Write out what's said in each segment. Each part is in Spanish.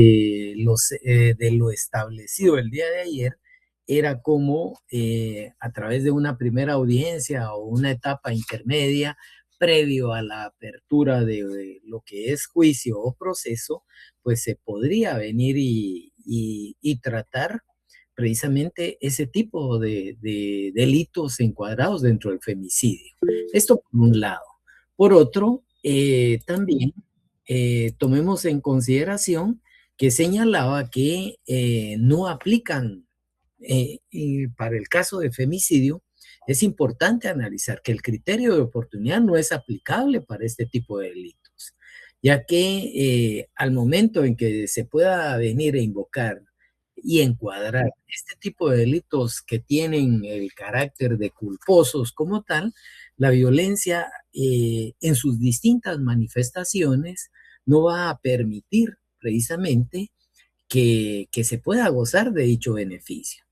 de lo establecido el día de ayer era como a través de una primera audiencia o una etapa intermedia previo a la apertura de lo que es juicio o proceso, pues se podría venir y tratar precisamente ese tipo de delitos encuadrados dentro del femicidio. Esto por un lado. Por otro, también tomemos en consideración que señalaba que no aplican, y para el caso de femicidio, es importante analizar que el criterio de oportunidad no es aplicable para este tipo de delitos, ya que al momento en que se pueda venir a invocar y encuadrar este tipo de delitos que tienen el carácter de culposos como tal, la violencia en sus distintas manifestaciones no va a permitir precisamente que se pueda gozar de dicho beneficio.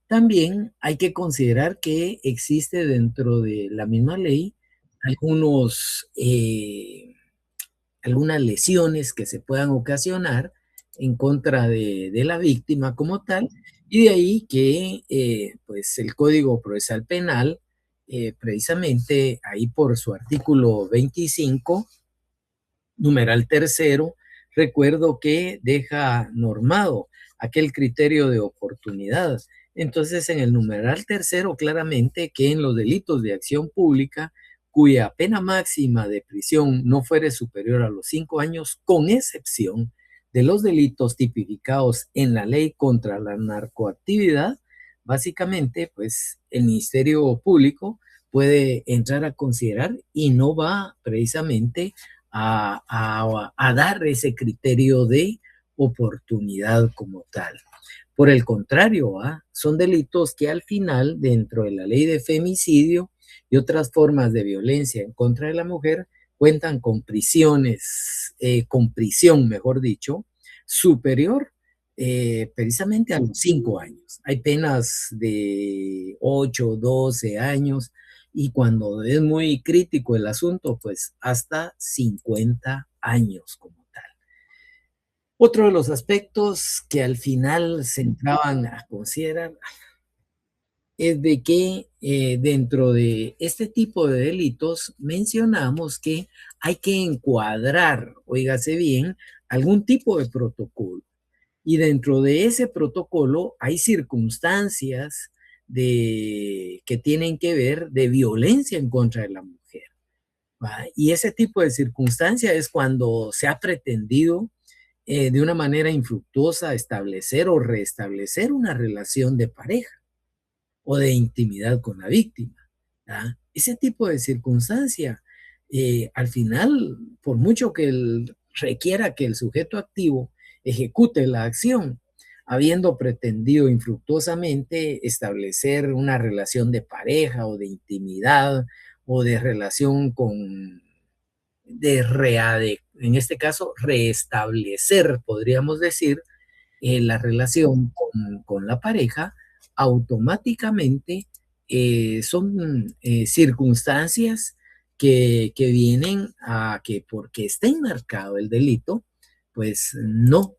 También hay que considerar que existe dentro de la misma ley algunos, algunas lesiones que se puedan ocasionar en contra de la víctima como tal, y de ahí que pues el Código Procesal Penal, precisamente ahí por su artículo 25, numeral tercero, recuerdo que deja normado aquel criterio de oportunidad. Entonces, en el numeral tercero, claramente que en los delitos de acción pública, cuya pena máxima de prisión no fuere superior a los 5 años, con excepción de los delitos tipificados en la ley contra la narcoactividad, básicamente, pues el Ministerio Público puede entrar a considerar y no va precisamente a dar ese criterio de oportunidad como tal. Por el contrario, son delitos que al final, dentro de la ley de femicidio y otras formas de violencia en contra de la mujer, cuentan con prisiones, con prisión, mejor dicho, superior precisamente a los 5 años. Hay penas de 8, 12 años, y cuando es muy crítico el asunto, pues hasta 50 años como tal. Otro de los aspectos que al final se entraban a considerar es de que dentro de este tipo de delitos mencionamos que hay que encuadrar, oígase bien, algún tipo de protocolo. Y dentro de ese protocolo hay circunstancias que tienen que ver de violencia en contra de la mujer, ¿va? Y ese tipo de circunstancia es cuando se ha pretendido de una manera infructuosa establecer o restablecer una relación de pareja o de intimidad con la víctima, ¿va? Ese tipo de circunstancia, al final, por mucho que requiera que el sujeto activo ejecute la acción, habiendo pretendido infructuosamente establecer una relación de pareja o de intimidad o de relación con, en este caso, reestablecer, podríamos decir, la relación con la pareja, automáticamente son circunstancias que vienen a que porque está enmarcado el delito, pues no,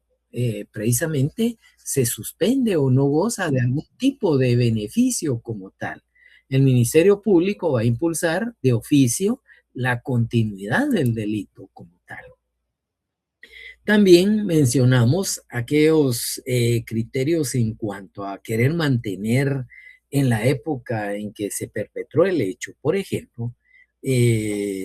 precisamente se suspende o no goza de algún tipo de beneficio como tal. El Ministerio Público va a impulsar de oficio la continuidad del delito como tal. También mencionamos aquellos criterios en cuanto a querer mantener en la época en que se perpetró el hecho, por ejemplo,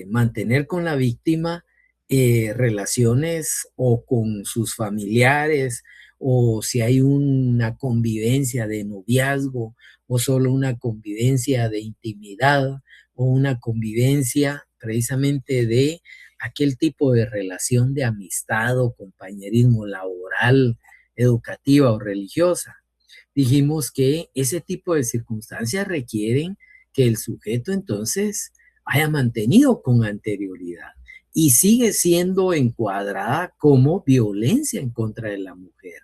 mantener con la víctima relaciones o con sus familiares, o si hay una convivencia de noviazgo o solo una convivencia de intimidad o una convivencia precisamente de aquel tipo de relación de amistad o compañerismo laboral, educativa o religiosa. Dijimos que ese tipo de circunstancias requieren que el sujeto entonces haya mantenido con anterioridad y sigue siendo encuadrada como violencia en contra de la mujer.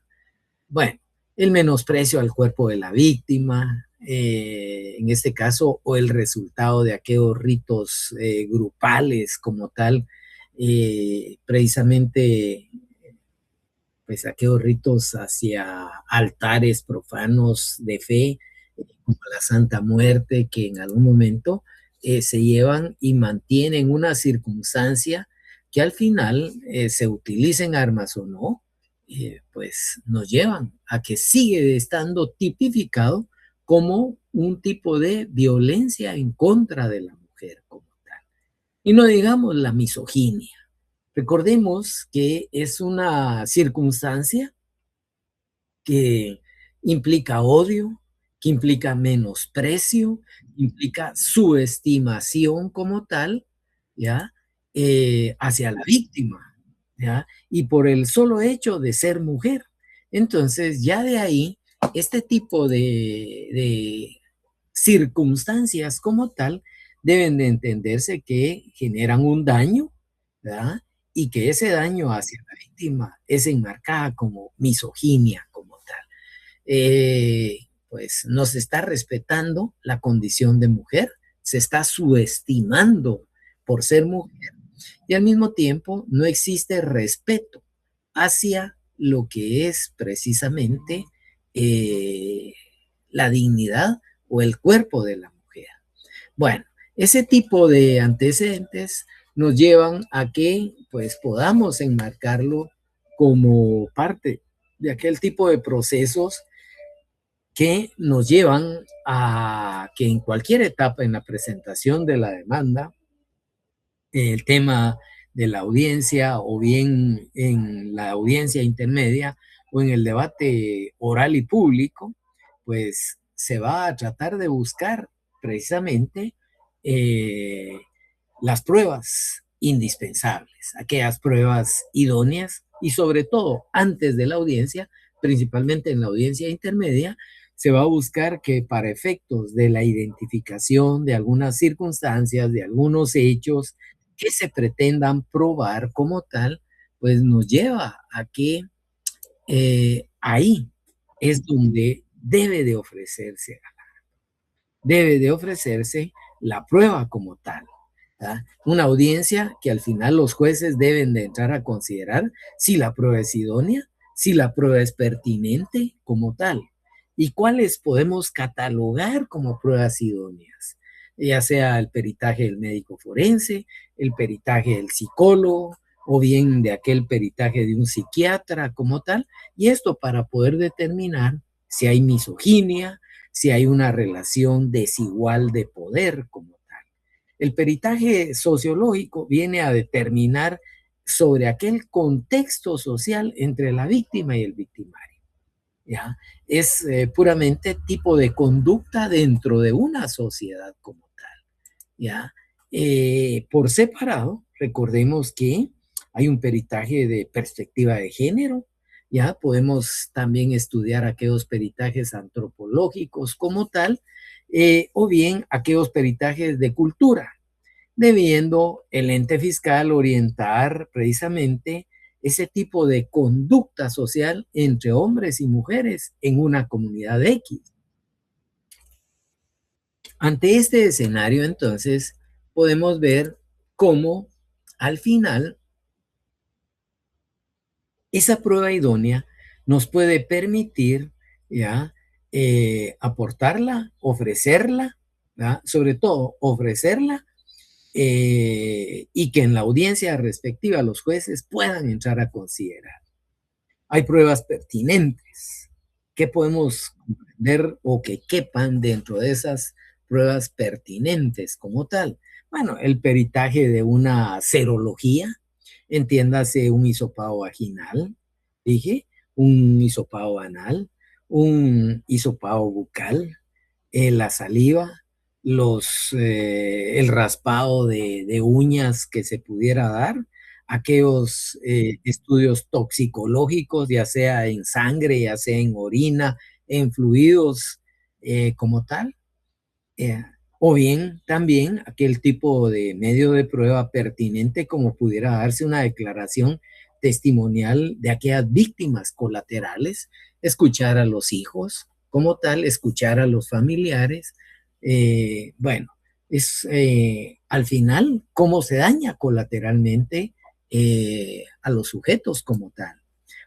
Bueno, el menosprecio al cuerpo de la víctima, en este caso, o el resultado de aquellos ritos grupales como tal, precisamente pues aquellos ritos hacia altares profanos de fe, como la Santa Muerte, que en algún momento se llevan y mantienen una circunstancia que al final, se utilicen armas o no, pues nos llevan a que sigue estando tipificado como un tipo de violencia en contra de la mujer como tal. Y no digamos la misoginia. Recordemos que es una circunstancia que implica odio, que implica menosprecio, implica subestimación como tal, ¿ya? Hacia la víctima, ¿ya? Y por el solo hecho de ser mujer. Entonces, ya de ahí, este tipo de circunstancias como tal deben de entenderse que generan un daño, ¿verdad? Y que ese daño hacia la víctima es enmarcada como misoginia como tal. Pues no se está respetando la condición de mujer, se está subestimando por ser mujer y al mismo tiempo no existe respeto hacia lo que es precisamente eh, la dignidad o el cuerpo de la mujer. Bueno, ese tipo de antecedentes nos llevan a que pues podamos enmarcarlo como parte de aquel tipo de procesos que nos llevan a que en cualquier etapa en la presentación de la demanda, el tema de la audiencia o bien en la audiencia intermedia o en el debate oral y público, pues se va a tratar de buscar precisamente eh, las pruebas indispensables, aquellas pruebas idóneas y sobre todo antes de la audiencia, principalmente en la audiencia intermedia, se va a buscar que para efectos de la identificación de algunas circunstancias, de algunos hechos que se pretendan probar como tal, pues nos lleva a que ahí es donde debe de ofrecerse la prueba como tal. ¿Verdad? Una audiencia que al final los jueces deben de entrar a considerar si la prueba es idónea, si la prueba es pertinente como tal y cuáles podemos catalogar como pruebas idóneas, ya sea el peritaje del médico forense, el peritaje del psicólogo o bien de aquel peritaje de un psiquiatra como tal, y esto para poder determinar si hay misoginia, si hay una relación desigual de poder como tal. El peritaje sociológico viene a determinar sobre aquel contexto social entre la víctima y el victimario. ¿Ya? Es puramente tipo de conducta dentro de una sociedad como tal. ¿Ya? Por separado, recordemos que hay un peritaje de perspectiva de género, ya podemos también estudiar aquellos peritajes antropológicos como tal, o bien aquellos peritajes de cultura, debiendo el ente fiscal orientar precisamente ese tipo de conducta social entre hombres y mujeres en una comunidad X. Ante este escenario, entonces, podemos ver cómo al final esa prueba idónea nos puede permitir ya aportarla, ofrecerla, ¿ya? Sobre todo ofrecerla y que en la audiencia respectiva los jueces puedan entrar a considerar. Hay pruebas pertinentes que podemos comprender o que quepan dentro de esas pruebas pertinentes como tal. Bueno, el peritaje de una serología, entiéndase un hisopado vaginal, dije, un hisopado anal, un hisopado bucal, la saliva, el raspado de uñas que se pudiera dar, aquellos estudios toxicológicos, ya sea en sangre, ya sea en orina, en fluidos como tal, eh, o bien también aquel tipo de medio de prueba pertinente como pudiera darse una declaración testimonial de aquellas víctimas colaterales, escuchar a los hijos como tal, escuchar a los familiares, bueno, es al final cómo se daña colateralmente a los sujetos como tal.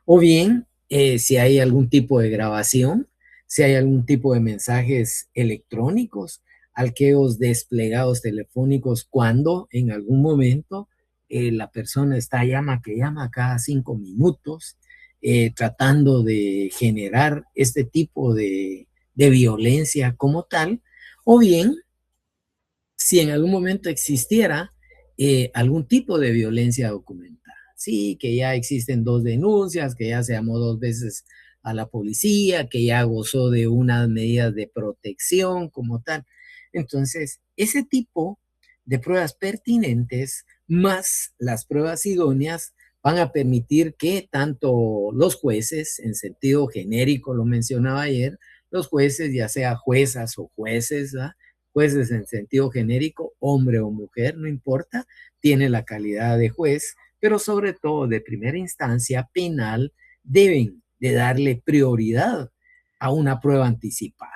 O bien, si hay algún tipo de grabación, si hay algún tipo de mensajes electrónicos, arqueos desplegados telefónicos, cuando en algún momento la persona está llama cada 5 minutos, tratando de generar este tipo de violencia como tal, o bien si en algún momento existiera algún tipo de violencia documentada. Sí, que ya existen 2 denuncias, que ya se llamó 2 veces a la policía, que ya gozó de unas medidas de protección como tal. Entonces, ese tipo de pruebas pertinentes más las pruebas idóneas van a permitir que tanto los jueces, en sentido genérico, lo mencionaba ayer, los jueces, ya sea juezas o jueces, ¿verdad? Jueces en sentido genérico, hombre o mujer, no importa, tiene la calidad de juez, pero sobre todo de primera instancia penal, deben de darle prioridad a una prueba anticipada,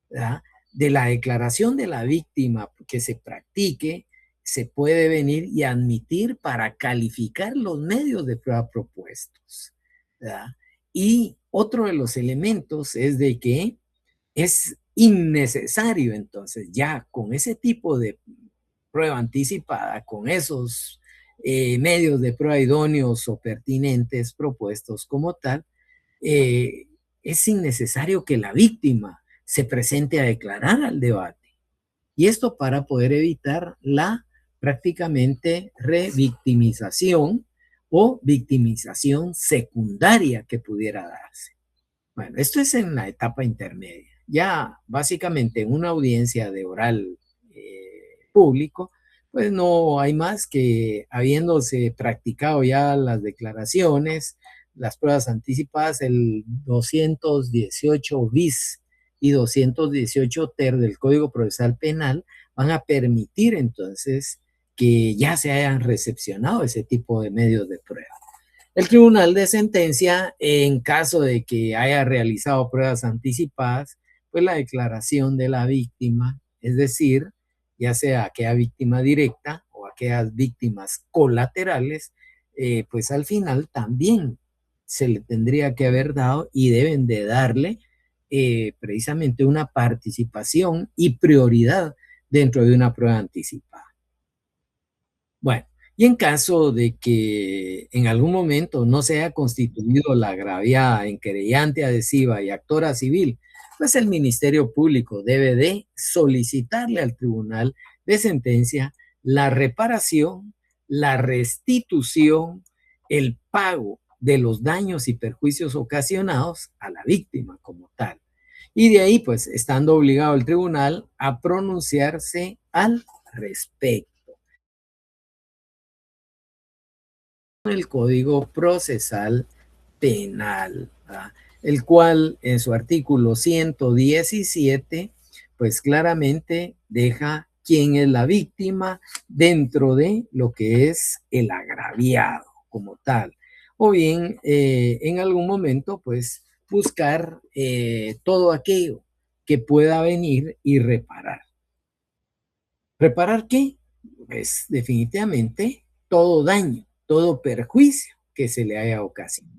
¿verdad? De la declaración de la víctima que se practique, se puede venir y admitir para calificar los medios de prueba propuestos, ¿verdad? Y otro de los elementos es de que es innecesario entonces ya con ese tipo de prueba anticipada, con esos medios de prueba idóneos o pertinentes propuestos como tal, eh, es innecesario que la víctima se presente a declarar al debate. Y esto para poder evitar la prácticamente revictimización o victimización secundaria que pudiera darse. Bueno, esto es en la etapa intermedia. Ya básicamente en una audiencia de oral público, pues no hay más que habiéndose practicado ya las declaraciones, las pruebas anticipadas, el 218 bis y 218 ter del Código Procesal Penal van a permitir entonces que ya se hayan recepcionado ese tipo de medios de prueba. El tribunal de sentencia, en caso de que haya realizado pruebas anticipadas, pues la declaración de la víctima, es decir, ya sea aquella víctima directa o aquellas víctimas colaterales, pues al final también se le tendría que haber dado y deben de darle precisamente una participación y prioridad dentro de una prueba anticipada. Bueno, y en caso de que en algún momento no se haya constituido la agraviada en querellante adhesiva y actora civil, pues el Ministerio Público debe de solicitarle al Tribunal de Sentencia la reparación, la restitución, el pago de los daños y perjuicios ocasionados a la víctima como tal. Y de ahí, pues, estando obligado el tribunal a pronunciarse al respecto. El Código Procesal Penal, ¿verdad? El cual en su artículo 117, pues claramente deja quién es la víctima dentro de lo que es el agraviado como tal. O bien, en algún momento, pues buscar todo aquello que pueda venir y reparar. ¿Reparar qué? Pues definitivamente todo daño, todo perjuicio que se le haya ocasionado.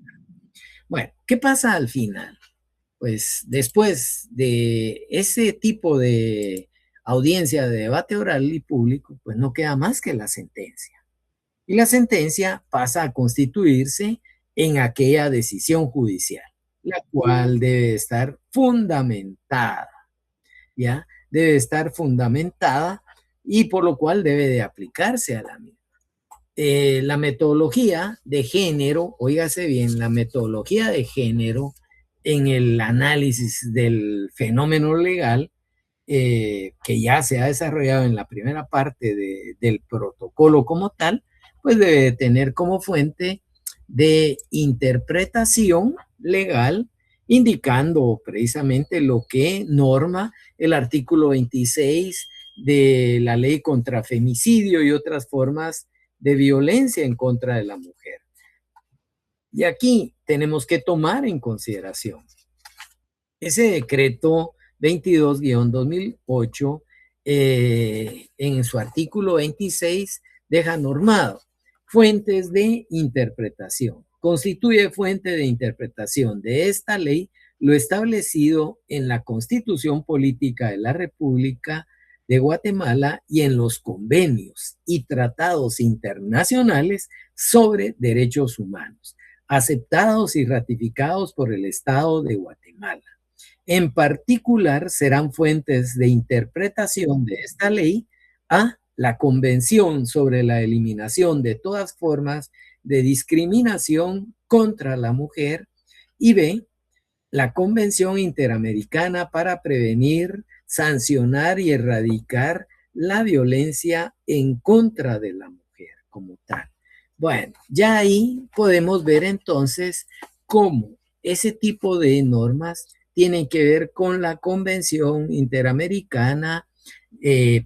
Bueno, ¿qué pasa al final? Pues después de ese tipo de audiencia de debate oral y público, pues no queda más que la sentencia. Y la sentencia pasa a constituirse en aquella decisión judicial, la cual debe estar fundamentada, ¿ya? Debe estar fundamentada y por lo cual debe de aplicarse a la misma. La metodología de género, óigase bien, la metodología de género en el análisis del fenómeno legal que ya se ha desarrollado en la primera parte del protocolo como tal, pues debe tener como fuente de interpretación legal, indicando precisamente lo que norma el artículo 26 de la ley contra femicidio y otras formas de violencia en contra de la mujer. Y aquí tenemos que tomar en consideración ese decreto 22-2008, en su artículo 26, deja normado fuentes de interpretación. constituye fuente de interpretación de esta ley lo establecido en la Constitución Política de la República de Guatemala y en los convenios y tratados internacionales sobre derechos humanos, aceptados y ratificados por el Estado de Guatemala. En particular, serán fuentes de interpretación de esta ley a la Convención sobre la Eliminación de todas formas de discriminación contra la mujer y B, la Convención Interamericana para prevenir, sancionar y erradicar la violencia en contra de la mujer como tal. Bueno, ya ahí podemos ver entonces cómo ese tipo de normas tienen que ver con la Convención Interamericana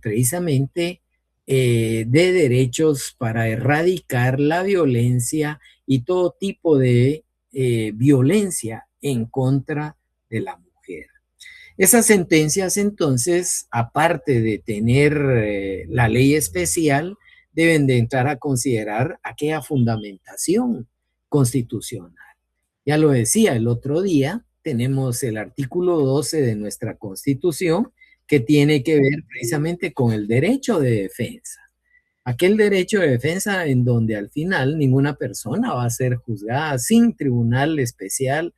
precisamente de derechos para erradicar la violencia y todo tipo de violencia en contra de la mujer. Esas sentencias entonces, aparte de tener la ley especial, deben de entrar a considerar aquella fundamentación constitucional. Ya lo decía el otro día, tenemos el artículo 12 de nuestra Constitución que tiene que ver precisamente con el derecho de defensa. Aquel derecho de defensa en donde al final ninguna persona va a ser juzgada sin tribunal especial,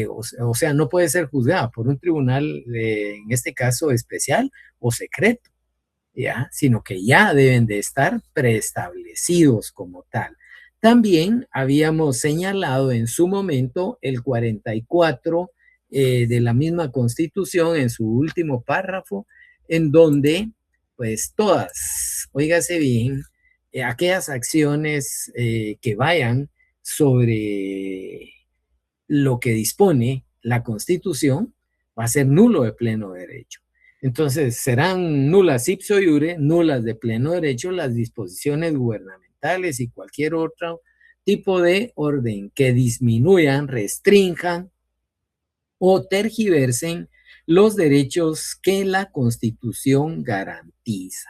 o sea, no puede ser juzgada por un tribunal, en este caso especial o secreto, ¿ya? Sino que ya deben de estar preestablecidos como tal. También habíamos señalado en su momento el 44 de la misma Constitución en su último párrafo, en donde pues todas, óigase bien, aquellas acciones que vayan sobre lo que dispone la Constitución va a ser nulo de pleno derecho. Entonces, serán nulas ipso iure, nulas de pleno derecho las disposiciones gubernamentales y cualquier otro tipo de orden que disminuyan, restrinjan o tergiversen los derechos que la Constitución garantiza.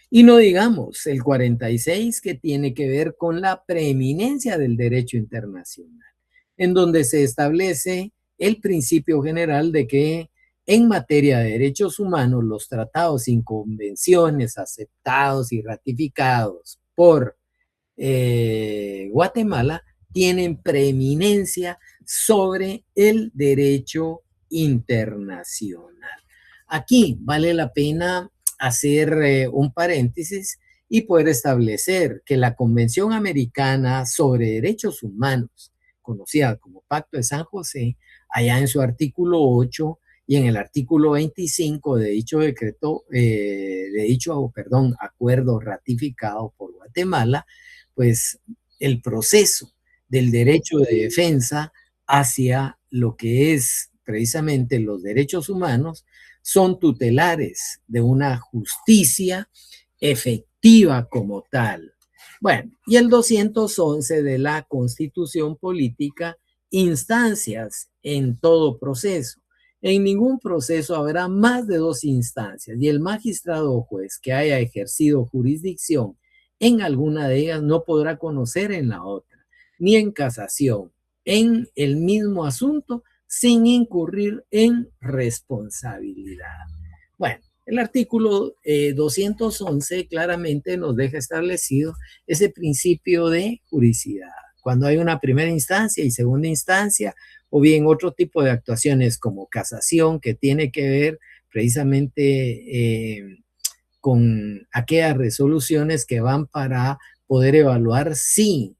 Y no digamos el 46 que tiene que ver con la preeminencia del derecho internacional, en donde se establece el principio general de que en materia de derechos humanos los tratados y convenciones aceptados y ratificados por Guatemala tienen preeminencia sobre el derecho internacional. Aquí vale la pena hacer un paréntesis y poder establecer que la Convención Americana sobre Derechos Humanos, conocida como Pacto de San José, allá en su artículo 8 y en el artículo 25 de dicho decreto, acuerdo ratificado por Guatemala, pues el proceso del derecho de defensa hacia lo que es precisamente los derechos humanos son tutelares de una justicia efectiva como tal. Bueno, y el 211 de la Constitución Política, instancias en todo proceso. En ningún proceso habrá más de dos instancias y el magistrado o juez que haya ejercido jurisdicción en alguna de ellas no podrá conocer en la otra, ni en casación, en el mismo asunto, sin incurrir en responsabilidad. Bueno, el artículo 211 claramente nos deja establecido ese principio de juridicidad. Cuando hay una primera instancia y segunda instancia, o bien otro tipo de actuaciones como casación, que tiene que ver precisamente con aquellas resoluciones que van para poder evaluar si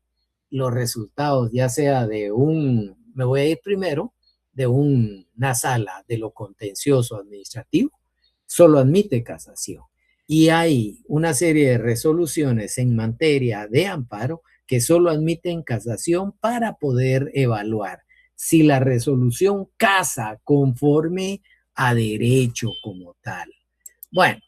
los resultados, ya sea de me voy a ir primero, de una sala de lo contencioso administrativo, solo admite casación. Y hay una serie de resoluciones en materia de amparo que solo admiten casación para poder evaluar si la resolución casa conforme a derecho como tal. Bueno,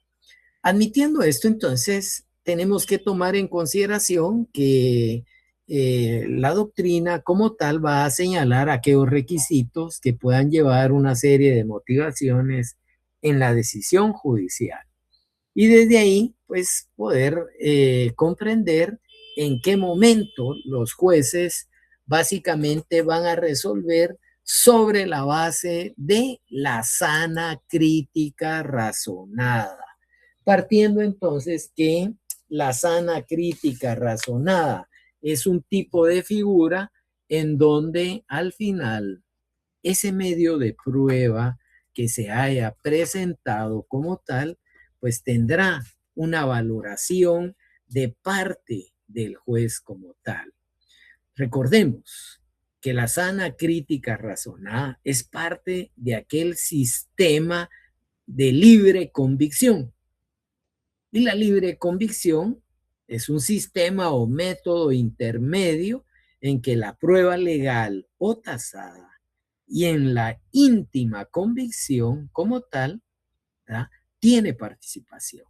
admitiendo esto, entonces, tenemos que tomar en consideración que la doctrina como tal va a señalar aquellos requisitos que puedan llevar una serie de motivaciones en la decisión judicial. Y desde ahí, pues, poder comprender en qué momento los jueces básicamente van a resolver sobre la base de la sana crítica razonada. Partiendo entonces que la sana crítica razonada es un tipo de figura en donde al final ese medio de prueba que se haya presentado como tal, pues tendrá una valoración de parte del juez como tal. Recordemos que la sana crítica razonada es parte de aquel sistema de libre convicción. Y la libre convicción es un sistema o método intermedio en que la prueba legal o tasada y en la íntima convicción como tal, ¿verdad?, tiene participación.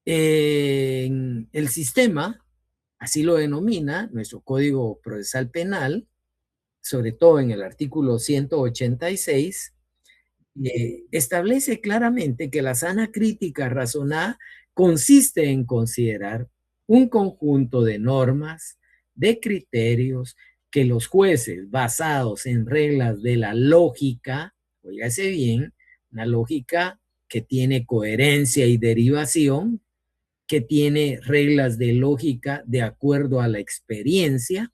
En el sistema, así lo denomina nuestro Código Procesal Penal, sobre todo en el artículo 186, establece claramente que la sana crítica razonada consiste en considerar un conjunto de normas, de criterios que los jueces, basados en reglas de la lógica, óigase bien, una lógica que tiene coherencia y derivación, que tiene reglas de lógica de acuerdo a la experiencia,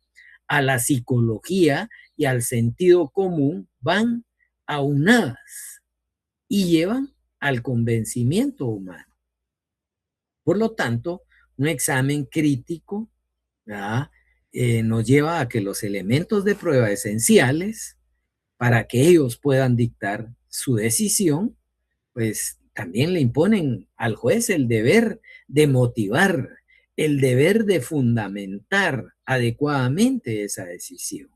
a la psicología y al sentido común, van aunadas y llevan al convencimiento humano. Por lo tanto, un examen crítico, nos lleva a que los elementos de prueba esenciales para que ellos puedan dictar su decisión, pues también le imponen al juez el deber de motivar, el deber de fundamentar adecuadamente esa decisión.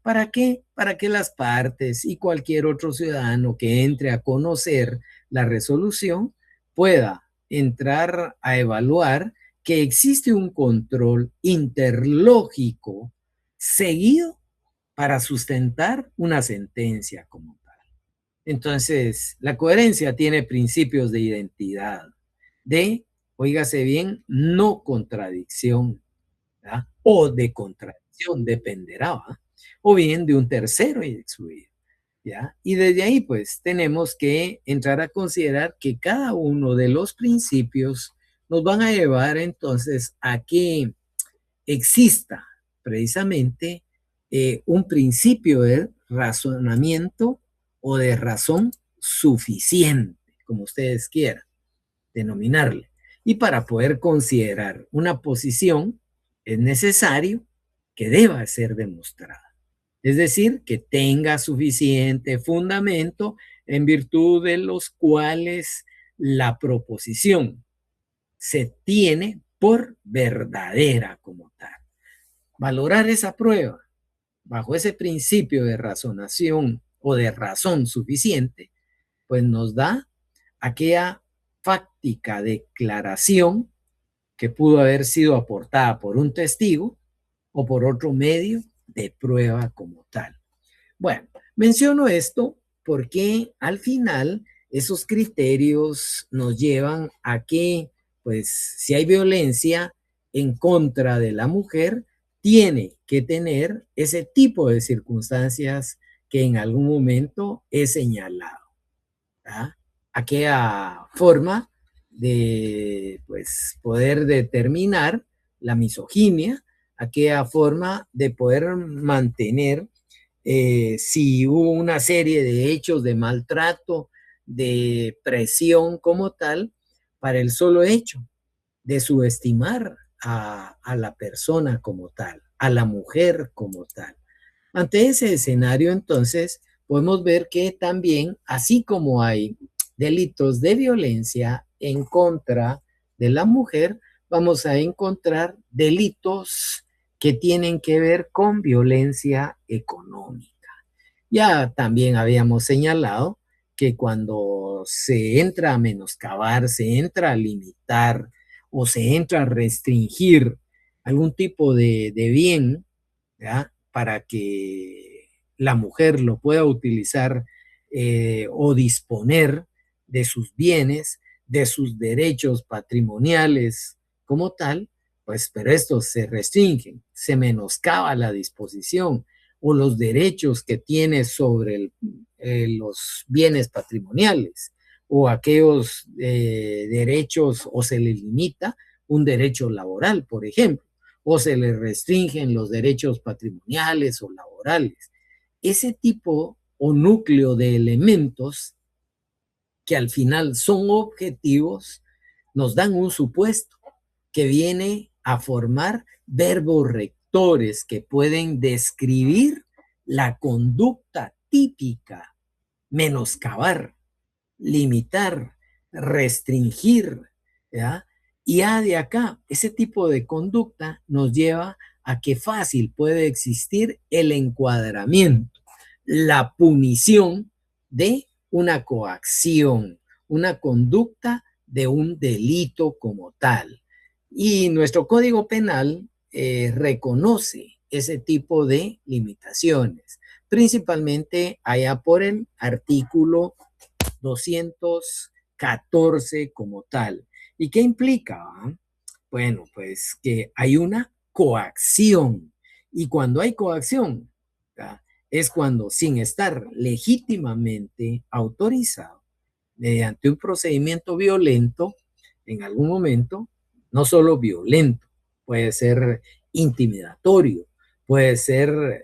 ¿Para qué? Para que las partes y cualquier otro ciudadano que entre a conocer la resolución pueda entrar a evaluar que existe un control interlógico seguido para sustentar una sentencia como tal. Entonces, la coherencia tiene principios de identidad, de, óigase bien, no contradicción, ¿verdad?, o de contradicción, dependerá, ¿verdad?, o bien de un tercero y excluido, ¿ya? Y desde ahí, pues, tenemos que entrar a considerar que cada uno de los principios nos van a llevar entonces a que exista precisamente un principio de razonamiento o de razón suficiente, como ustedes quieran denominarle. Y para poder considerar una posición es necesario que deba ser demostrada. Es decir, que tenga suficiente fundamento en virtud de los cuales la proposición se tiene por verdadera como tal. Valorar esa prueba bajo ese principio de razonación o de razón suficiente, pues nos da aquella fáctica declaración que pudo haber sido aportada por un testigo o por otro medio de prueba como tal. Bueno, menciono esto porque al final esos criterios nos llevan a que, pues, si hay violencia en contra de la mujer, tiene que tener ese tipo de circunstancias que en algún momento he señalado, ¿verdad? Aquella forma de, pues, poder determinar la misoginia, aquella forma de poder mantener si hubo una serie de hechos de maltrato, de presión como tal, para el solo hecho de subestimar a la persona como tal, a la mujer como tal. Ante ese escenario, entonces, podemos ver que también, así como hay delitos de violencia en contra de la mujer, vamos a encontrar delitos que tienen que ver con violencia económica. Ya también habíamos señalado que cuando se entra a menoscabar, se entra a limitar o se entra a restringir algún tipo de bien, ¿ya?, para que la mujer lo pueda utilizar o disponer de sus bienes, de sus derechos patrimoniales como tal, pues, pero estos se restringen, se menoscaba la disposición o los derechos que tiene sobre los bienes patrimoniales o aquellos derechos, o se le limita un derecho laboral, por ejemplo, o se le restringen los derechos patrimoniales o laborales. Ese tipo o núcleo de elementos que al final son objetivos nos dan un supuesto que viene a formar verbos rectores que pueden describir la conducta típica, menoscabar, limitar, restringir, ¿ya? Y ya de acá, ese tipo de conducta nos lleva a que fácil puede existir el encuadramiento, la punición de una coacción, una conducta de un delito como tal. Y nuestro Código Penal reconoce ese tipo de limitaciones, principalmente allá por el artículo 214 como tal. ¿Y qué implica? Bueno, pues que hay una coacción. Y cuando hay coacción, ¿verdad? Es cuando, sin estar legítimamente autorizado, mediante un procedimiento violento, en algún momento, no solo violento, puede ser intimidatorio, puede ser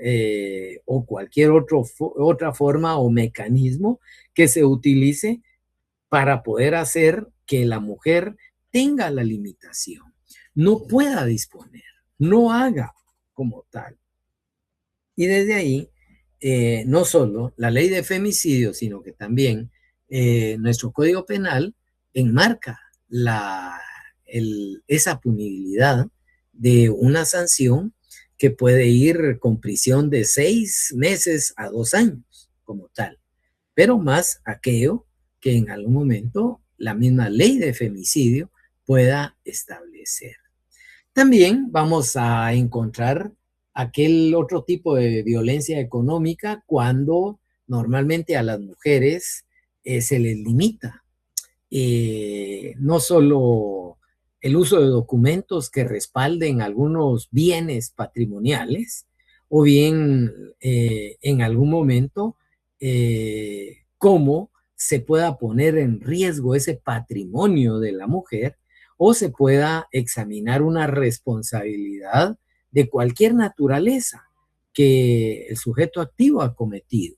o cualquier otra forma o mecanismo que se utilice para poder hacer que la mujer tenga la limitación, no pueda disponer, no haga como tal. Y desde ahí, no solo la ley de femicidio, sino que también nuestro Código Penal enmarca esa punibilidad de una sanción que puede ir con prisión de 6 meses a 2 años como tal, pero más aquello que en algún momento la misma ley de femicidio pueda establecer. También vamos a encontrar aquel otro tipo de violencia económica cuando normalmente a las mujeres se les limita no solo el uso de documentos que respalden algunos bienes patrimoniales, o bien en algún momento cómo se pueda poner en riesgo ese patrimonio de la mujer, o se pueda examinar una responsabilidad de cualquier naturaleza que el sujeto activo ha cometido.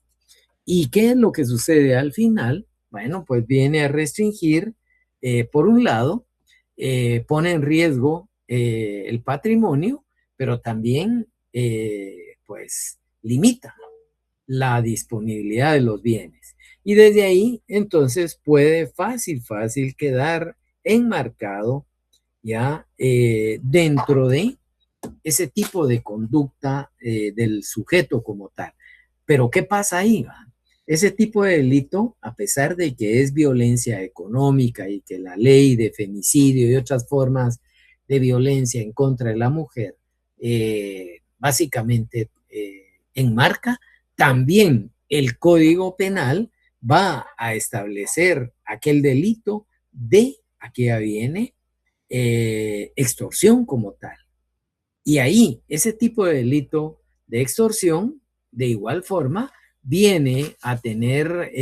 ¿Y qué es lo que sucede al final? Bueno, pues viene a restringir, por un lado, pone en riesgo el patrimonio, pero también, pues, limita la disponibilidad de los bienes. Y desde ahí, entonces, puede fácil quedar enmarcado ya dentro de ese tipo de conducta del sujeto como tal. Pero ¿qué pasa ahí? Va? Ese tipo de delito, a pesar de que es violencia económica y que la ley de femicidio y otras formas de violencia en contra de la mujer básicamente enmarca, también el Código Penal va a establecer aquel delito de, aquí ya viene, extorsión como tal. Y ahí, ese tipo de delito de extorsión, de igual forma, viene a tener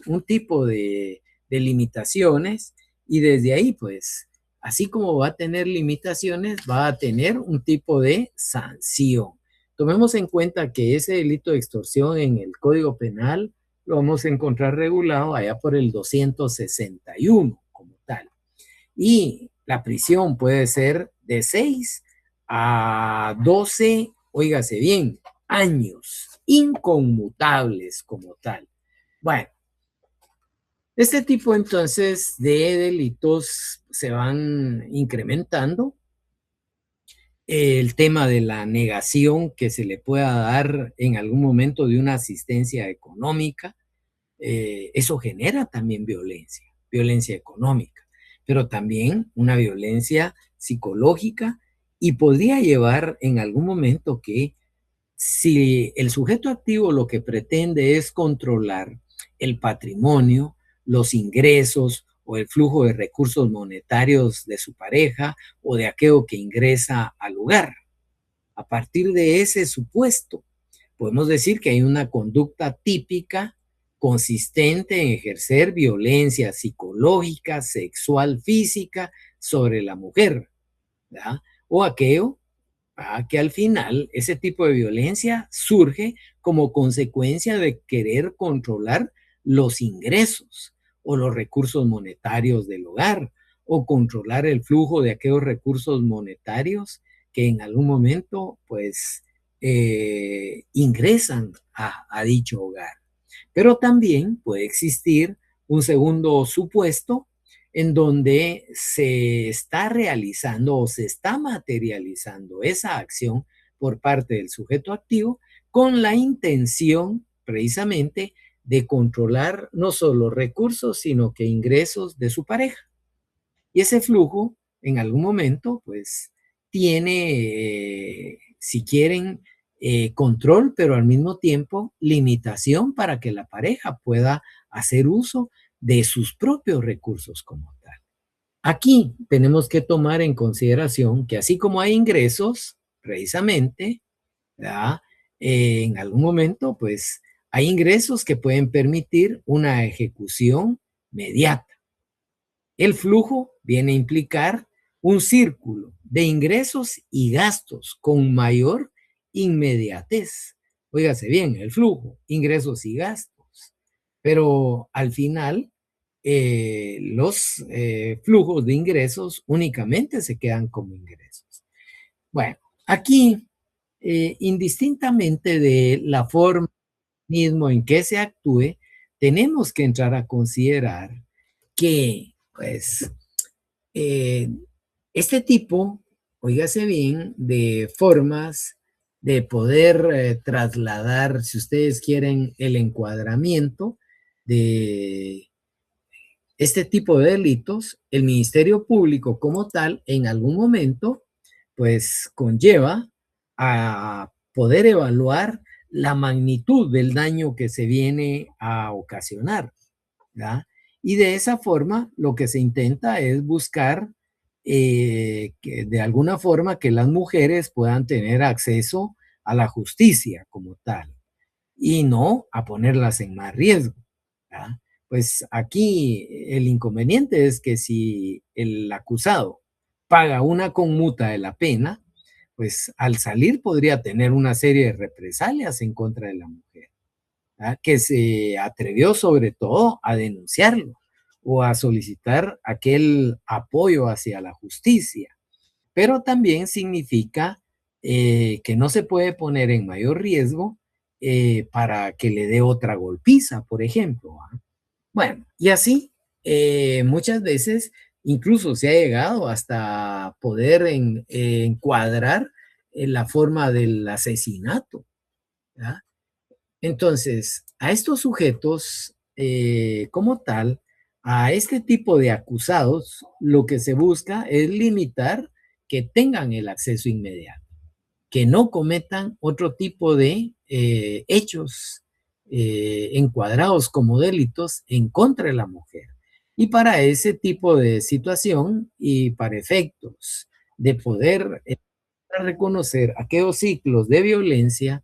un tipo de limitaciones, y desde ahí, pues, así como va a tener limitaciones, va a tener un tipo de sanción. Tomemos en cuenta que ese delito de extorsión en el Código Penal lo vamos a encontrar regulado allá por el 261 como tal. Y la prisión puede ser de 6 a 12, óigase bien, años inconmutables como tal. Bueno, este tipo entonces de delitos se van incrementando. El tema de la negación que se le pueda dar en algún momento de una asistencia económica, eso genera también violencia económica, pero también una violencia psicológica, y podría llevar en algún momento que si el sujeto activo lo que pretende es controlar el patrimonio, los ingresos o el flujo de recursos monetarios de su pareja o de aquello que ingresa al hogar. A partir de ese supuesto, podemos decir que hay una conducta típica consistente en ejercer violencia psicológica, sexual, física sobre la mujer, ¿verdad? O aquello que al final ese tipo de violencia surge como consecuencia de querer controlar los ingresos o los recursos monetarios del hogar o controlar el flujo de aquellos recursos monetarios que en algún momento pues ingresan a dicho hogar. Pero también puede existir un segundo supuesto en donde se está realizando o se está materializando esa acción por parte del sujeto activo con la intención precisamente de controlar no solo recursos, sino que ingresos de su pareja. Y ese flujo, en algún momento, pues tiene, si quieren, control, pero al mismo tiempo limitación para que la pareja pueda hacer uso de sus propios recursos como tal. Aquí tenemos que tomar en consideración que así como hay ingresos, precisamente, ¿verdad? En algún momento, pues hay ingresos que pueden permitir una ejecución mediata. El flujo viene a implicar un círculo de ingresos y gastos con mayor inmediatez. Óigase bien, el flujo, ingresos y gastos. Pero al final, los flujos de ingresos únicamente se quedan como ingresos. Bueno, aquí, indistintamente de la forma mismo en que se actúe, tenemos que entrar a considerar que, pues, eh, este tipo, oígase bien, de formas de poder trasladar, si ustedes quieren, el encuadramiento de este tipo de delitos, el Ministerio Público como tal, en algún momento, pues conlleva a poder evaluar la magnitud del daño que se viene a ocasionar, ¿verdad? Y de esa forma lo que se intenta es buscar que de alguna forma que las mujeres puedan tener acceso a la justicia como tal y no a ponerlas en más riesgo, ¿verdad? Pues aquí el inconveniente es que si el acusado paga una conmuta de la pena, pues al salir podría tener una serie de represalias en contra de la mujer, ¿verdad? Que se atrevió sobre todo a denunciarlo o a solicitar aquel apoyo hacia la justicia. Pero también significa que no se puede poner en mayor riesgo para que le dé otra golpiza, por ejemplo. ¿Ah? Bueno, y así muchas veces incluso se ha llegado hasta poder encuadrar en la forma del asesinato. ¿Ya? Entonces, a estos sujetos, como tal, a este tipo de acusados, lo que se busca es limitar que tengan el acceso inmediato, que no cometan otro tipo de hechos encuadrados como delitos en contra de la mujer. Y para ese tipo de situación y para efectos de poder reconocer aquellos ciclos de violencia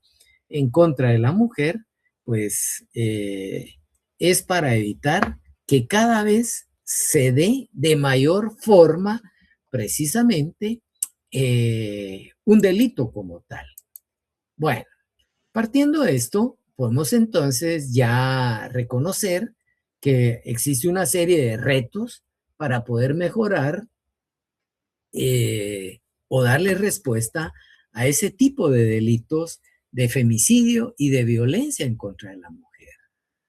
en contra de la mujer, pues es para evitar que cada vez se dé de mayor forma precisamente un delito como tal. Bueno, partiendo de esto, podemos entonces ya reconocer que existe una serie de retos para poder mejorar eh, o darle respuesta a ese tipo de delitos de femicidio y de violencia en contra de la mujer.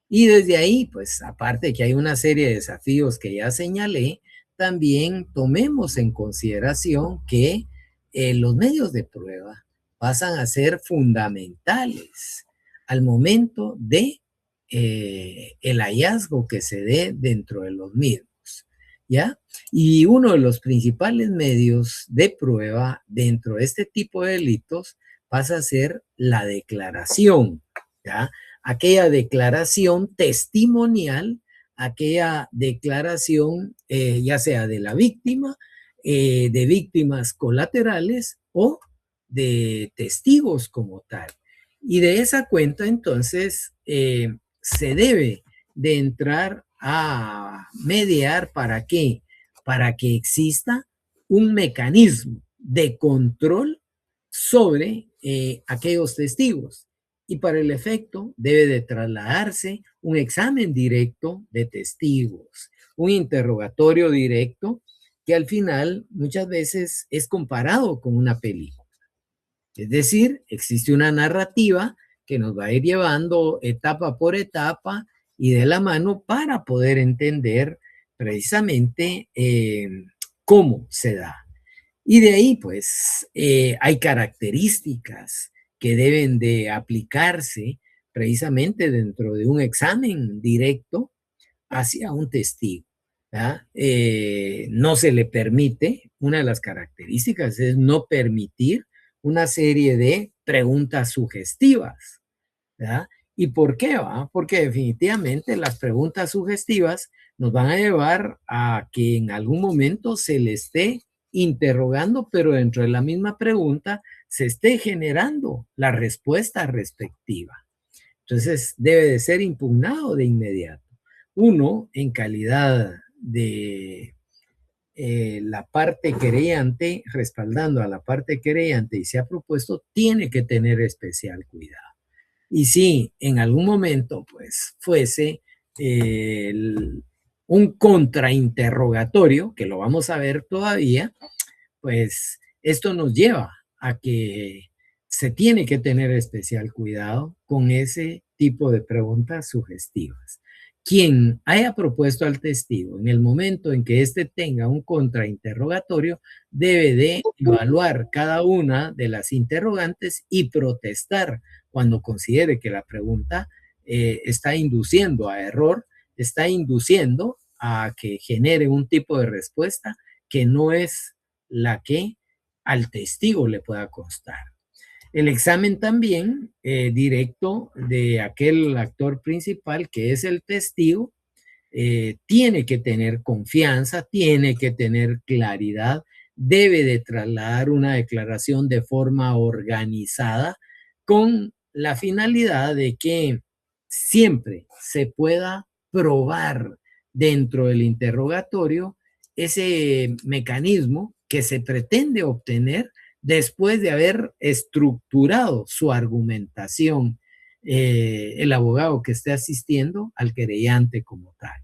Y desde ahí, pues aparte de que hay una serie de desafíos que ya señalé, también tomemos en consideración que los medios de prueba pasan a ser fundamentales al momento de el hallazgo que se dé dentro de los mismos, ¿ya? Y uno de los principales medios de prueba dentro de este tipo de delitos pasa a ser la declaración, ¿ya? Aquella declaración testimonial aquella declaración, ya sea de la víctima, de víctimas colaterales o de testigos como tal. Y de esa cuenta, entonces, se debe de entrar a mediar. ¿Para qué? Para que exista un mecanismo de control sobre aquellos testigos. Y para el efecto debe de trasladarse un examen directo de testigos, un interrogatorio directo que al final muchas veces es comparado con una película. Es decir, existe una narrativa que nos va a ir llevando etapa por etapa y de la mano para poder entender precisamente cómo se da. Y de ahí, pues, hay características que deben de aplicarse precisamente dentro de un examen directo hacia un testigo. No se le permite, una de las características es no permitir una serie de preguntas sugestivas. ¿Verdad? ¿Y por qué? Va? Porque definitivamente las preguntas sugestivas nos van a llevar a que en algún momento se le esté interrogando, pero dentro de la misma pregunta se esté generando la respuesta respectiva. Entonces debe de ser impugnado de inmediato. Uno, en calidad de la parte querellante, respaldando a la parte querellante y se ha propuesto, tiene que tener especial cuidado. Y si en algún momento pues fuese un contrainterrogatorio, que lo vamos a ver todavía, pues esto nos lleva a que se tiene que tener especial cuidado con ese tipo de preguntas sugestivas. Quien haya propuesto al testigo en el momento en que éste tenga un contrainterrogatorio debe de evaluar cada una de las interrogantes y protestar cuando considere que la pregunta está induciendo a error, está induciendo a que genere un tipo de respuesta que no es la que al testigo le pueda constar. El examen también directo de aquel actor principal que es el testigo tiene que tener confianza, tiene que tener claridad, debe de trasladar una declaración de forma organizada con la finalidad de que siempre se pueda probar dentro del interrogatorio ese mecanismo que se pretende obtener después de haber estructurado su argumentación el abogado que esté asistiendo al querellante como tal.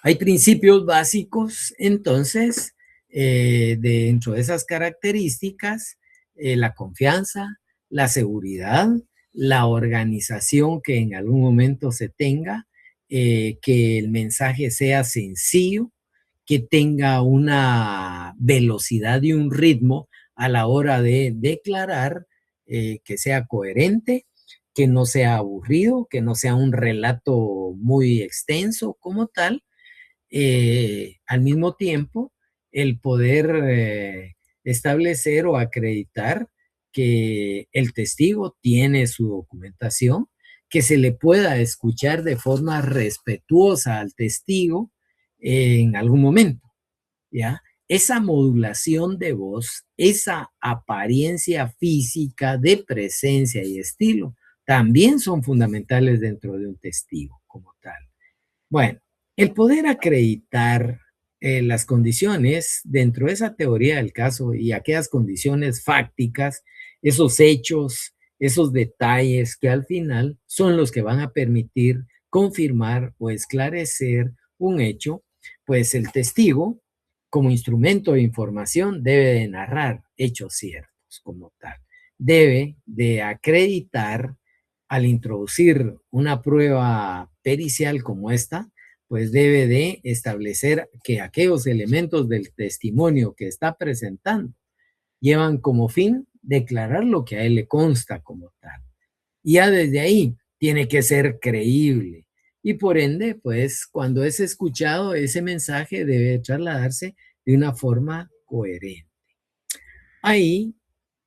Hay principios básicos, entonces, dentro de esas características, la confianza, la seguridad, la organización que en algún momento se tenga, que el mensaje sea sencillo, que tenga una velocidad y un ritmo a la hora de declarar, que sea coherente, que no sea aburrido, que no sea un relato muy extenso como tal, al mismo tiempo el poder establecer o acreditar que el testigo tiene su documentación, que se le pueda escuchar de forma respetuosa al testigo en algún momento, ¿ya? Esa modulación de voz, esa apariencia física de presencia y estilo, también son fundamentales dentro de un testigo como tal. Bueno, el poder acreditar las condiciones dentro de esa teoría del caso y aquellas condiciones fácticas, esos hechos, esos detalles que al final son los que van a permitir confirmar o esclarecer un hecho, pues el testigo, como instrumento de información, debe de narrar hechos ciertos como tal. Debe de acreditar al introducir una prueba pericial como esta, pues debe de establecer que aquellos elementos del testimonio que está presentando llevan como fin declarar lo que a él le consta como tal. Y ya desde ahí tiene que ser creíble. Y por ende, pues cuando es escuchado, ese mensaje debe trasladarse de una forma coherente. Ahí,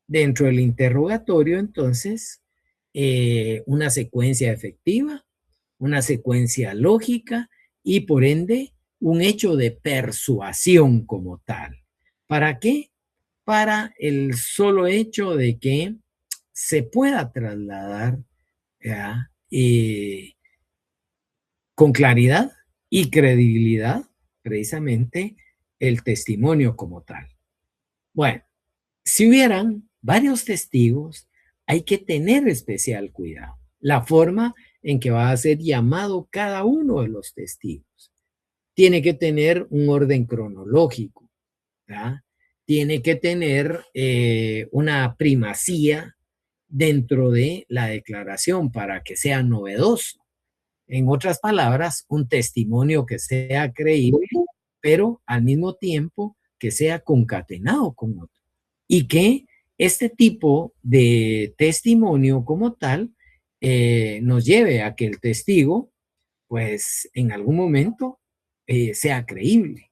dentro del interrogatorio, entonces, una secuencia efectiva, una secuencia lógica y por ende un hecho de persuasión como tal. ¿Para qué? Para el solo hecho de que se pueda trasladar con claridad y credibilidad precisamente el testimonio como tal. Bueno, si hubieran varios testigos, hay que tener especial cuidado. La forma en que va a ser llamado cada uno de los testigos. Tiene que tener un orden cronológico, ¿verdad? Tiene que tener una primacía dentro de la declaración para que sea novedoso. En otras palabras, un testimonio que sea creíble, pero al mismo tiempo que sea concatenado con otro. Y que este tipo de testimonio como tal nos lleve a que el testigo, pues en algún momento sea creíble,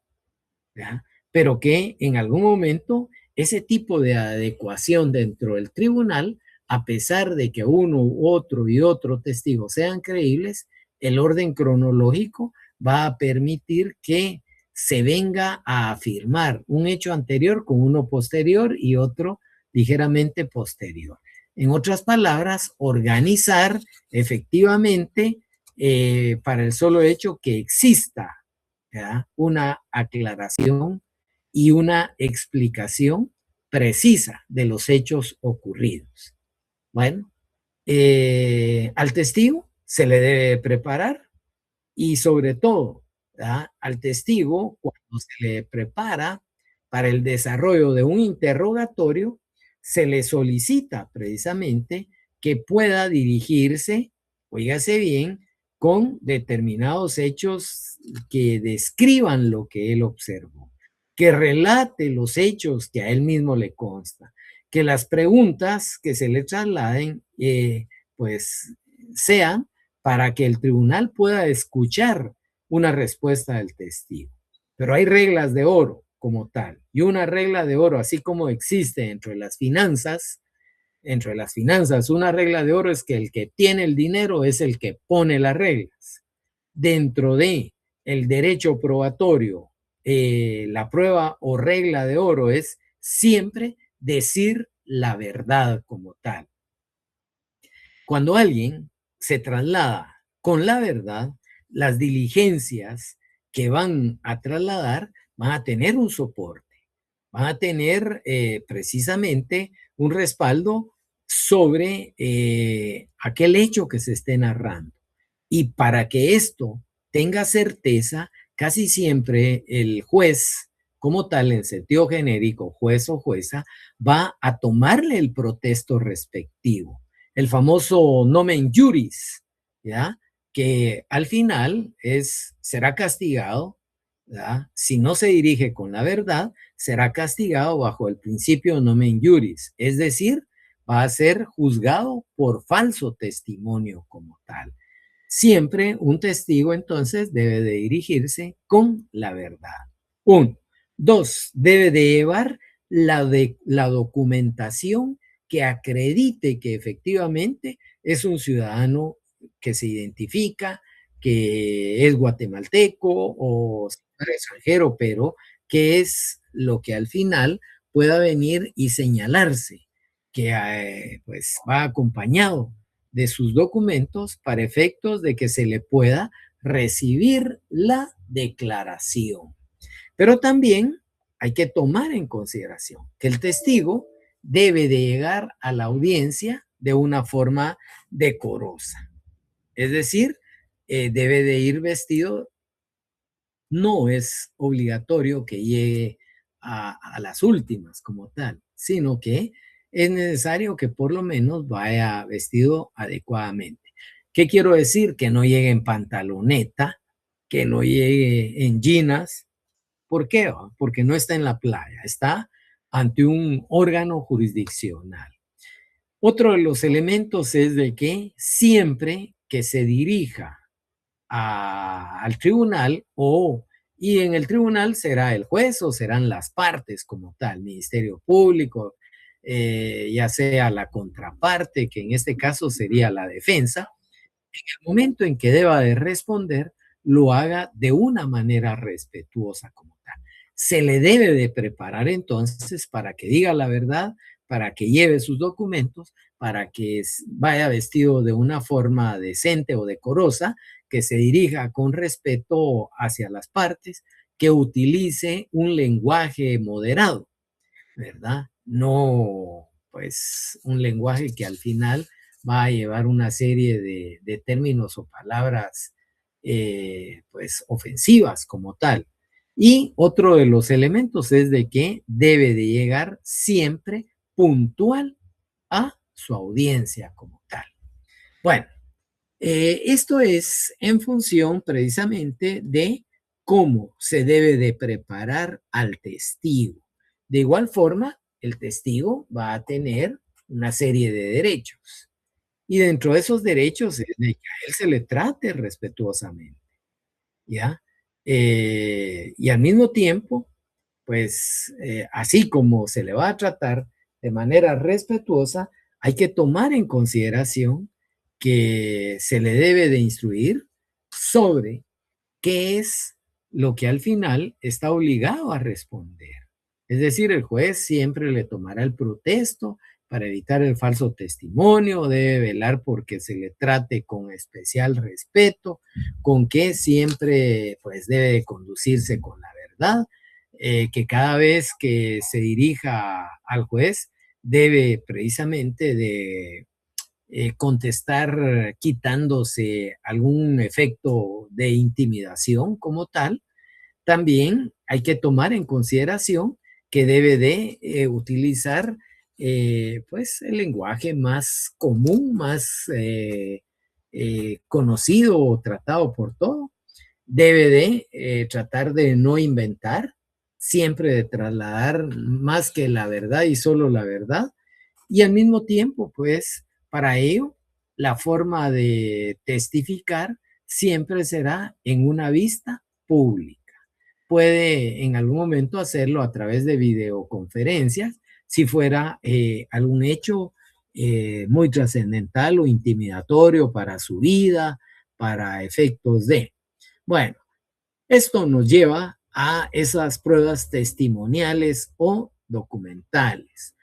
¿verdad? Pero que en algún momento ese tipo de adecuación dentro del tribunal, a pesar de que uno u otro y otro testigo sean creíbles, el orden cronológico va a permitir que se venga a afirmar un hecho anterior con uno posterior y otro ligeramente posterior. En otras palabras, organizar efectivamente para el solo hecho que exista, ¿verdad?, una aclaración y una explicación precisa de los hechos ocurridos. Bueno, al testigo se le debe preparar y sobre todo, ¿verdad?, al testigo cuando se le prepara para el desarrollo de un interrogatorio, se le solicita precisamente que pueda dirigirse, oígase bien, con determinados hechos que describan lo que él observó, que relate los hechos que a él mismo le consta, que las preguntas que se le trasladen, pues sean para que el tribunal pueda escuchar una respuesta del testigo. Pero hay reglas de oro como tal, y una regla de oro, así como existe entre las finanzas, una regla de oro es que el que tiene el dinero es el que pone las reglas. Dentro de el derecho probatorio, la prueba o regla de oro es siempre decir la verdad como tal. Cuando alguien se traslada con la verdad, las diligencias que van a trasladar van a tener un soporte, van a tener precisamente un respaldo sobre aquel hecho que se esté narrando. Y para que esto tenga certeza, casi siempre el juez, como tal, en sentido genérico, juez o jueza, va a tomarle el protesto respectivo, el famoso nomen juris, ¿ya?, que al final será castigado, ¿ya?, si no se dirige con la verdad, será castigado bajo el principio nomen juris, es decir, va a ser juzgado por falso testimonio como tal. Siempre un testigo entonces debe de dirigirse con la verdad. Uno. Dos, debe de llevar la documentación que acredite que efectivamente es un ciudadano que se identifica, que es guatemalteco o extranjero, pero que es lo que al final pueda venir y señalarse, que pues va acompañado de sus documentos para efectos de que se le pueda recibir la declaración. Pero también hay que tomar en consideración que el testigo debe de llegar a la audiencia de una forma decorosa. Es decir, debe de ir vestido, no es obligatorio que llegue a las últimas como tal, sino que es necesario que por lo menos vaya vestido adecuadamente. ¿Qué quiero decir? Que no llegue en pantaloneta, que no llegue en jeans. ¿Por qué? Porque no está en la playa, está ante un órgano jurisdiccional. Otro de los elementos es de que siempre que se dirija al tribunal y en el tribunal será el juez o serán las partes como tal, Ministerio Público, ya sea la contraparte, que en este caso sería la defensa, el momento en que deba de responder, lo haga de una manera respetuosa como tal. Se le debe de preparar entonces para que diga la verdad, para que lleve sus documentos, para que vaya vestido de una forma decente o decorosa, que se dirija con respeto hacia las partes, que utilice un lenguaje moderado, ¿verdad? No, pues, un lenguaje que al final va a llevar una serie de términos o palabras, pues, ofensivas como tal. Y otro de los elementos es de que debe de llegar siempre puntual a su audiencia como tal. Bueno, esto es en función precisamente de cómo se debe de preparar al testigo. De igual forma, el testigo va a tener una serie de derechos y dentro de esos derechos es de que a él se le trate respetuosamente, ¿ya? Y al mismo tiempo, pues así como se le va a tratar de manera respetuosa, hay que tomar en consideración que se le debe de instruir sobre qué es lo que al final está obligado a responder. Es decir, el juez siempre le tomará el protesto para evitar el falso testimonio, debe velar porque se le trate con especial respeto, con que siempre pues debe de conducirse con la verdad, que cada vez que se dirija al juez debe precisamente de contestar quitándose algún efecto de intimidación como tal. También hay que tomar en consideración que debe de utilizar pues el lenguaje más común, más conocido o tratado por todo. Debe de tratar de no inventar, siempre de trasladar más que la verdad y solo la verdad. Y al mismo tiempo, pues, para ello, la forma de testificar siempre será en una vista pública. Puede en algún momento hacerlo a través de videoconferencias, si fuera algún hecho muy trascendental o intimidatorio para su vida, para efectos de. Bueno, esto nos lleva a esas pruebas testimoniales o documentales.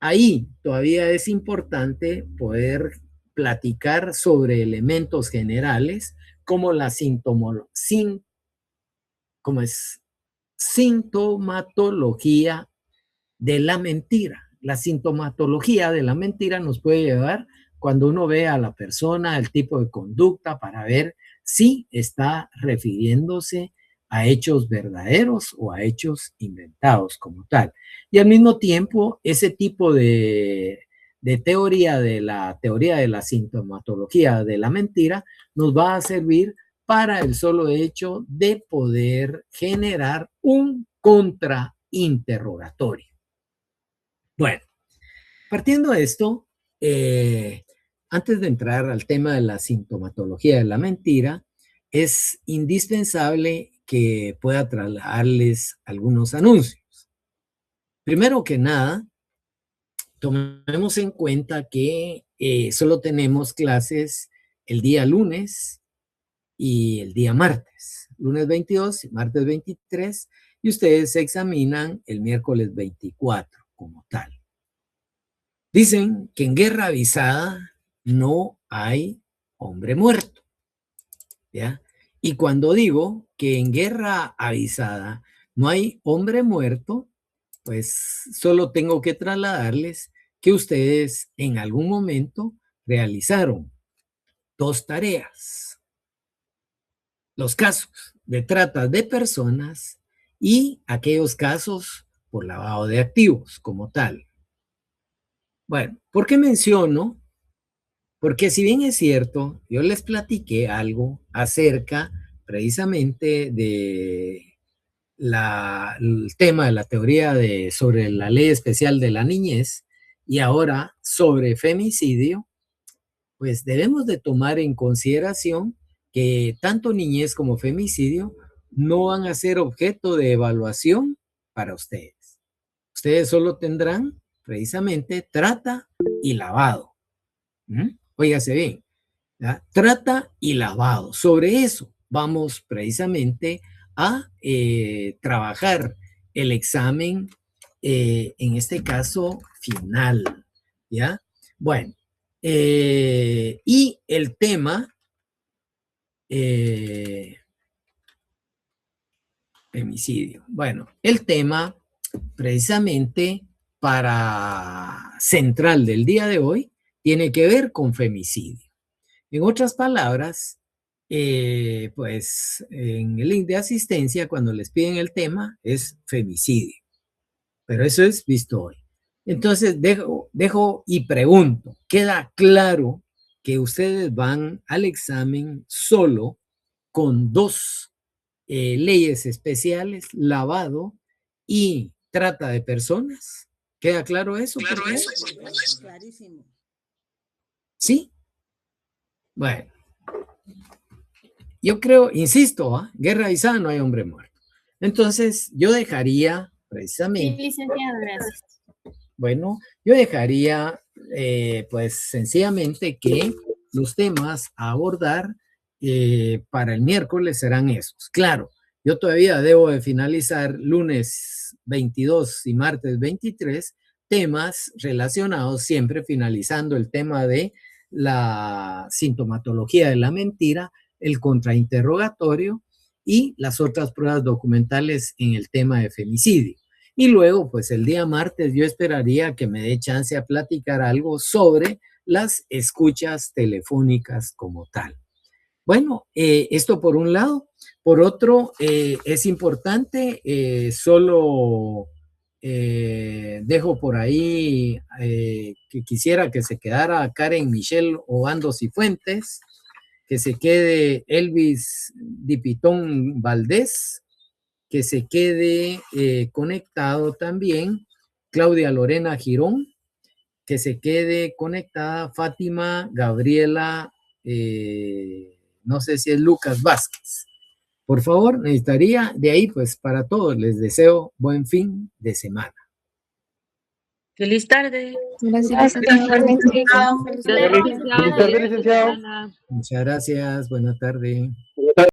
Ahí todavía es importante poder platicar sobre elementos generales como la como es, sintomatología de la mentira. La sintomatología de la mentira nos puede llevar cuando uno ve a la persona, el tipo de conducta para ver si está refiriéndose a hechos verdaderos o a hechos inventados como tal. Y al mismo tiempo, ese tipo de teoría de la sintomatología de la mentira nos va a servir para el solo hecho de poder generar un contrainterrogatorio. Bueno, partiendo de esto, antes de entrar al tema de la sintomatología de la mentira, es indispensable que pueda trasladarles algunos anuncios. Primero que nada, tomemos en cuenta que solo tenemos clases el día lunes y el día martes, lunes 22 y martes 23, y ustedes se examinan el miércoles 24 como tal. Dicen que en guerra avisada no hay hombre muerto, ¿ya? Y cuando digo que en guerra avisada no hay hombre muerto, pues solo tengo que trasladarles que ustedes en algún momento realizaron dos tareas. Los casos de trata de personas y aquellos casos por lavado de activos como tal. Bueno, ¿por qué menciono? Porque si bien es cierto, yo les platiqué algo acerca precisamente de el tema de la teoría sobre la ley especial de la niñez y ahora sobre femicidio, pues debemos de tomar en consideración que tanto niñez como femicidio no van a ser objeto de evaluación para ustedes. Ustedes solo tendrán precisamente trata y lavado. ¿Mm? Óigase bien, ¿ya? Trata y lavado. Sobre eso vamos precisamente a trabajar el examen, en este caso final, ¿ya? Bueno, y el tema, femicidio. Bueno, el tema precisamente para central del día de hoy tiene que ver con femicidio. En otras palabras, pues en el link de asistencia, cuando les piden el tema, es femicidio. Pero eso es visto hoy. Entonces, dejo y pregunto, ¿queda claro que ustedes van al examen solo con dos leyes especiales, lavado y trata de personas? ¿Queda claro eso? Claro, eso. Clarísimo. ¿Sí? Bueno. Yo creo, insisto, guerra avisada no hay hombre muerto. Entonces, yo dejaría precisamente... Sí, licenciado, gracias. Bueno, yo dejaría, pues, sencillamente que los temas a abordar para el miércoles serán esos. Claro, yo todavía debo de finalizar lunes 22 y martes 23 temas relacionados, siempre finalizando el tema de la sintomatología de la mentira, el contrainterrogatorio y las otras pruebas documentales en el tema de femicidio. Y luego, pues el día martes yo esperaría que me dé chance a platicar algo sobre las escuchas telefónicas como tal. Bueno, esto por un lado. Por otro, es importante, solo dejo por ahí que quisiera que se quedara Karen Michelle Obando Cifuentes, que se quede Elvis Dipitón Valdés, que se quede conectado también Claudia Lorena Girón, que se quede conectada Fátima Gabriela, no sé si es Lucas Vázquez. Por favor, necesitaría de ahí, pues para todos les deseo buen fin de semana. Feliz tarde. Gracias, Feliz tarde, licenciado. Muchas gracias, buena tarde.